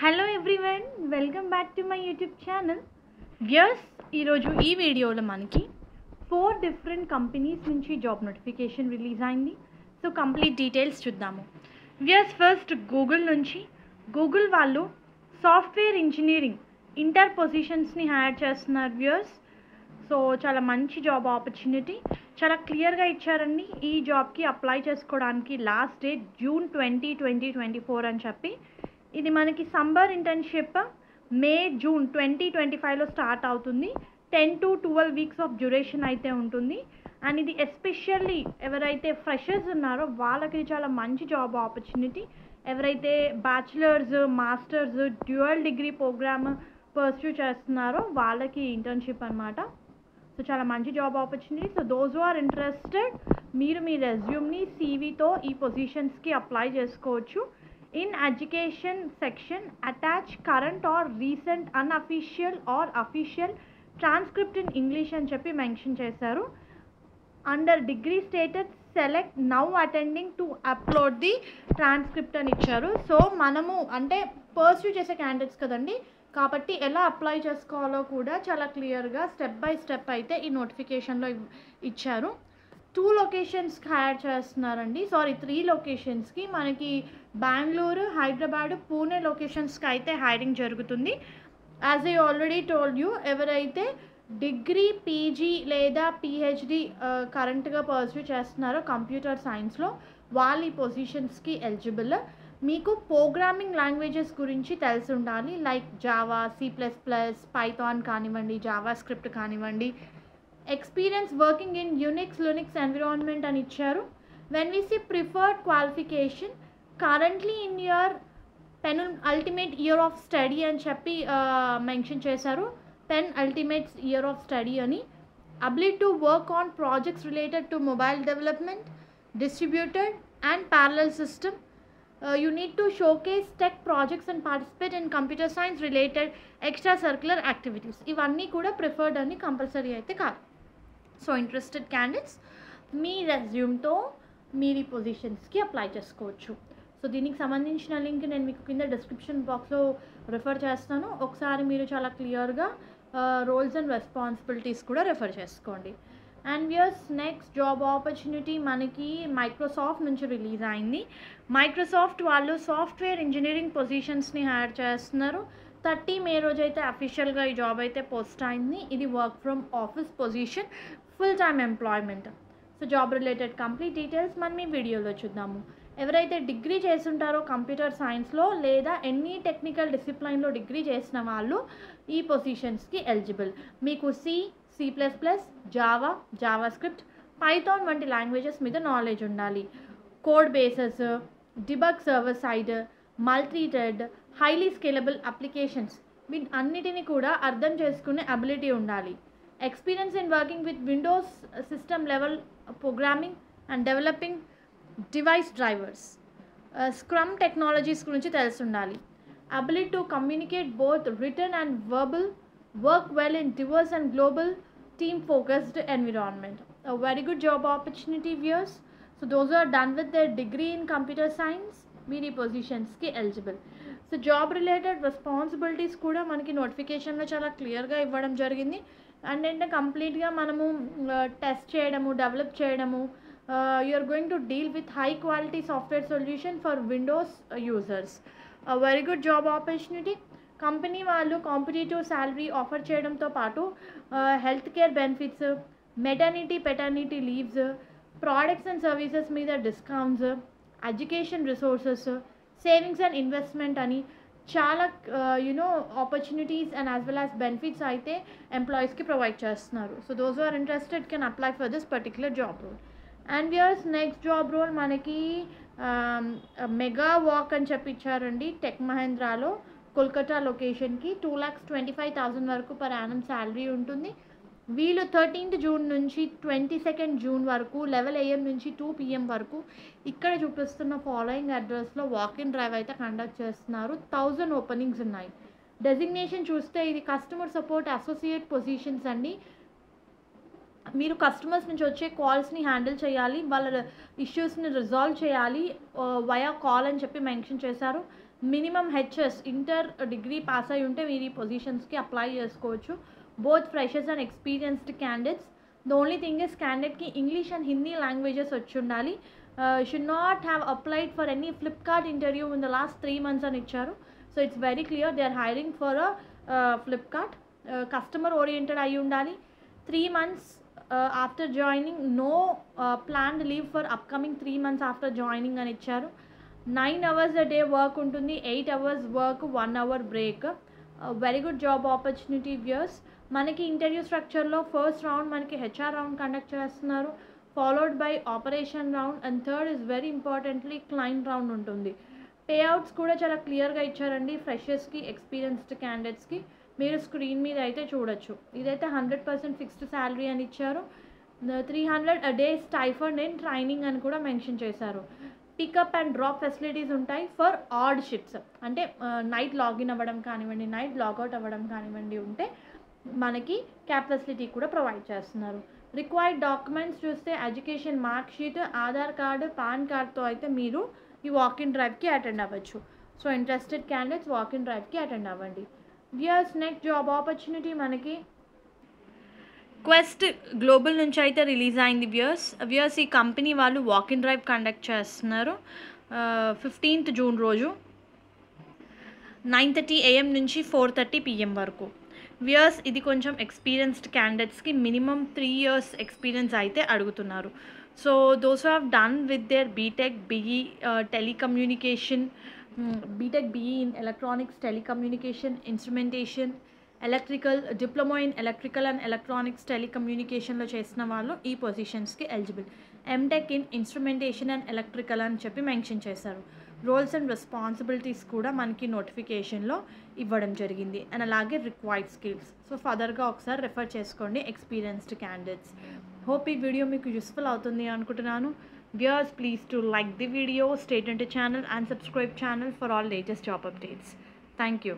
Hello everyone, welcome back to my YouTube channel. Viewers, ఈరోజు ఈ వీడియోలో మనకి 4 డిఫరెంట్ కంపెనీస్ నుంచి జాబ్ నోటిఫికేషన్ రిలీజ్ అయింది. సో కంప్లీట్ డీటెయిల్స్ చూద్దాము. వ్యూయర్స్, ఫస్ట్ గూగుల్ నుంచి. గూగుల్ వాళ్ళు సాఫ్ట్వేర్ ఇంజనీరింగ్ ఇంటర్ పొజిషన్స్ని హైర్ చేస్తున్నారు వ్యూయర్స్. సో చాలా మంచి జాబ్ ఆపర్చునిటీ, చాలా క్లియర్గా ఇచ్చారండి. ఈ జాబ్కి అప్లై చేసుకోవడానికి లాస్ట్ డేట్ జూన్ 20, 2024 అని చెప్పి. ఇది మనకి సమ్మర్ ఇంటర్న్షిప్ మే జూన్ 2025లో స్టార్ట్ అవుతుంది. 10 to 12 వీక్స్ ఆఫ్ డ్యూరేషన్ అయితే ఉంటుంది. అండ్ ఇది ఎస్పెషల్లీ ఎవరైతే ఫ్రెషర్స్ ఉన్నారో వాళ్ళకి చాలా మంచి జాబ్ ఆపర్చునిటీ. ఎవరైతే bachelors, masters, dual degree program pursue చేస్తున్నారో వాళ్ళకి ఇంటర్న్షిప్ అనమాట. సో చాలా మంచి job opportunity. So those who are interested, మీరు మీ రెజ్యూమ్ని సీవీతో ఈ పొజిషన్స్కి అప్లై చేసుకోవచ్చు. In education section, attach current or recent unofficial or official transcript in English అని చెప్పి మెన్షన్ చేశారు. Under degree status select now attending to upload the transcript అని ఇచ్చారు. సో మనము అంటే పర్స్యూ చేసే క్యాండిడేట్స్ కదండి, కాబట్టి ఎలా అప్లై చేసుకోవాలో కూడా చాలా క్లియర్గా స్టెప్ బై స్టెప్ అయితే ఈ నోటిఫికేషన్లో ఇచ్చారు. 2 లొకేషన్స్కి హైర్ చేస్తున్నారండి. 3 లొకేషన్స్కి మనకి బెంగళూరు, హైదరాబాద్, పూణే లొకేషన్స్కి అయితే హైరింగ్ జరుగుతుంది. As I already told you, ఎవరైతే డిగ్రీ, పీజీ లేదా పిహెచ్డి కరెంట్గా పర్స్యూ చేస్తున్నారో కంప్యూటర్ సైన్స్లో వాళ్ళు ఈ పొజిషన్స్కి ఎలిజిబుల్. మీకు ప్రోగ్రామింగ్ లాంగ్వేజెస్ గురించి తెలిసి ఉండాలి. లైక్ జావా, C++, పైథాన్ కానివ్వండి, జావా స్క్రిప్ట్ కానివ్వండి. Experience working in Unix, Linux environment అని ఇచ్చారు. When we see preferred qualification, currently in your ultimate year of study అని చెప్పి మెన్షన్ చేశారు. అల్టిమేట్ ఇయర్ ఆఫ్ స్టడీ అని. Ability to work on projects related to mobile development, distributed and parallel system. You need to showcase tech projects and participate in computer science related extra circular activities. ఇవన్నీ కూడా preferred అని compulsory అయితే కాదు. So interested candidates మీ రెజ్యూమ్తో మీరు ఈ పొజిషన్స్కి apply చేసుకోవచ్చు. So దీనికి సంబంధించిన లింక్ నేను మీకు కింద డిస్క్రిప్షన్ బాక్స్లో రిఫర్ చేస్తాను. ఒకసారి మీరు చాలా క్లియర్గా రోల్స్ అండ్ రెస్పాన్సిబిలిటీస్ కూడా రిఫర్ చేసుకోండి. And viewers, next job opportunity మనకి మైక్రోసాఫ్ట్ నుంచి రిలీజ్ అయింది. మైక్రోసాఫ్ట్ వాళ్ళు సాఫ్ట్వేర్ ఇంజనీరింగ్ పొజిషన్స్ని హైర్ చేస్తున్నారు. 30 మే రోజు అయితే అఫీషియల్గా ఈ జాబ్ అయితే పోస్ట్ అయింది. ఇది work from office position, full time employment. So job related complete details మనం ఈ వీడియోలో చూద్దాము. ఎవరైతే డిగ్రీ చేస్తుంటారో కంప్యూటర్ సైన్స్లో లేదా ఎనీ టెక్నికల్ డిసిప్లైన్లో డిగ్రీ చేసిన వాళ్ళు ఈ పొజిషన్స్కి ఎలిజిబుల్. మీకు C++, Java, JavaScript, Python వంటి లాంగ్వేజెస్ మీద నాలెడ్జ్ ఉండాలి. Code bases, debug server side, multi thread, highly scalable applications వీటన్నిటిని కూడా అర్థం చేసుకునే అబిలిటీ ఉండాలి. Experience in working with Windows system level programming and developing device drivers, scrum technologies గురించి తెలిసి ఉండాలి. Ability to communicate both written and verbal, work well in diverse and global team focused environment. A very good job opportunity viewers. So those who are done with their degree in computer science, meeri positions ki eligible. So job related responsibilities kuda manaki notification lo chala clear ga ivvadam jarigindi. And ente complete ga manamu test cheyadamu, develop cheyadamu, you are going to deal with high quality software solution for Windows users. A very good job opportunity. Company వాళ్ళు competitive salary offer చేయడంతో పాటు health care benefits, maternity, paternity leaves, products and services మీద discounts, education resources, savings and investment అని చాలా opportunities and as well as benefits అయితే ఎంప్లాయీస్కి provide చేస్తున్నారు. So those are interested can apply for this particular job role. And viewers, next job role మనకి mega walk అని చెప్పి ఇచ్చారండి. Tech మహేంద్రాలో Kolkata లొకేషన్కి 2,25,000 వరకు పర్ యానం శాలరీ ఉంటుంది. వీళ్ళు 13th జూన్ నుంచి 22nd జూన్ వరకు 11 AM నుంచి 2 PM వరకు ఇక్కడ చూపిస్తున్న ఫాలోయింగ్ అడ్రస్లో వాక్-ఇన్ డ్రైవ్ అయితే కండక్ట్ చేస్తున్నారు. 1000 ఓపెనింగ్స్ ఉన్నాయి. డెసిగ్నేషన్ చూస్తే ఇది కస్టమర్ సపోర్ట్ అసోసియేట్ పొజిషన్స్ అండి. మీరు కస్టమర్స్ నుంచి వచ్చే కాల్స్ని హ్యాండిల్ చేయాలి, వాళ్ళ ఇష్యూస్ని రిజాల్వ్ చేయాలి వయా కాల్ అని చెప్పి మెన్షన్ చేశారు. Minimum HS inter degree pass అయి ఉంటే మీరు ఈ పొజిషన్స్కి అప్లై చేసుకోవచ్చు. Both freshers and experienced candidates. The only thing is క్యాండిడేట్కి ఇంగ్లీష్ అండ్ హిందీ లాంగ్వేజెస్ వచ్చి ఉండాలి. Should not have applied for any Flipkart interview in the last 3 months అని ఇచ్చారు. So it's very clear they are hiring for ఫ్లిప్కార్ట్. Customer oriented అయి ఉండాలి. 3 months after joining, no planned leave for upcoming 3 months after joining అని ఇచ్చారు. 9 hours a day work ఉంటుంది, 8 hours work, 1 hour break. Very good job opportunity viewers. మనకి interview స్ట్రక్చర్లో first round మనకి HR round conduct చేస్తున్నారు, followed by operation round, and third is very importantly client round ఉంటుంది. Pay outs కూడా చాలా క్లియర్గా ఇచ్చారండి ఫ్రెషర్స్కి, experienced క్యాండిడేట్స్కి. మీరు స్క్రీన్ మీద అయితే చూడొచ్చు. ఇదైతే 100% ఫిక్స్డ్ శాలరీ అని ఇచ్చారు. 300 a day stipend and training అని కూడా మెన్షన్ చేశారు. పికప్ అండ్ డ్రాప్ ఫెసిలిటీస్ ఉంటాయి ఫర్ ఆడ్ షిఫ్ట్స్, అంటే నైట్ లాగిన్ అవ్వడం కానివ్వండి, నైట్ లాగౌట్ అవ్వడం కానివ్వండి ఉంటే మనకి క్యాబ్ ఫెసిలిటీ కూడా ప్రొవైడ్ చేస్తున్నారు. రిక్వైర్డ్ డాక్యుమెంట్స్ చూస్తే education mark sheet, Aadhaar card, PAN కార్డ్తో అయితే మీరు ఈ వాకిన్ డ్రైవ్కి అటెండ్ అవ్వచ్చు. సో ఇంట్రెస్టెడ్ క్యాండిడేట్స్ వాకిన్ డ్రైవ్కి అటెండ్ అవ్వండి. వ్యూయర్స్ నెక్స్ట్ జాబ్ ఆపర్చునిటీ మనకి క్వెస్ట్ గ్లోబల్ నుంచి అయితే రిలీజ్ అయింది వ్యూయర్స్. ఈ కంపెనీ వాళ్ళు వాకిన్ డ్రైవ్ కండక్ట్ చేస్తున్నారు 15th June రోజు 9:30 AM నుంచి 4:30 PM వరకు. వ్యూయర్స్ ఇది కొంచెం ఎక్స్పీరియన్స్డ్ క్యాండిడేట్స్కి మినిమం 3 years ఎక్స్పీరియన్స్ అయితే అడుగుతున్నారు. So those who have done with their BTech BE telecommunication, BTech BE in electronics, telecommunication, instrumentation, electrical, diploma in electrical and electronics టెలికమ్యూనికేషన్లో చేసిన వాళ్ళు ఈ పొజిషన్స్కి eligible. MTech in instrumentation and electrical అని చెప్పి mention చేశారు. రోల్స్ అండ్ రెస్పాన్సిబిలిటీస్ కూడా మనకి నోటిఫికేషన్లో ఇవ్వడం జరిగింది, అండ్ అలాగే రిక్వైర్డ్ స్కిల్స్. సో ఫర్దర్గా ఒకసారి రెఫర్ చేసుకోండి ఎక్స్పీరియన్స్డ్ క్యాండిడేట్స్. హోప్ ఈ వీడియో మీకు యూస్ఫుల్ అవుతుంది అనుకుంటున్నాను. Viewers please to like the video, stay tuned to channel and subscribe channel for all latest job updates. Thank you.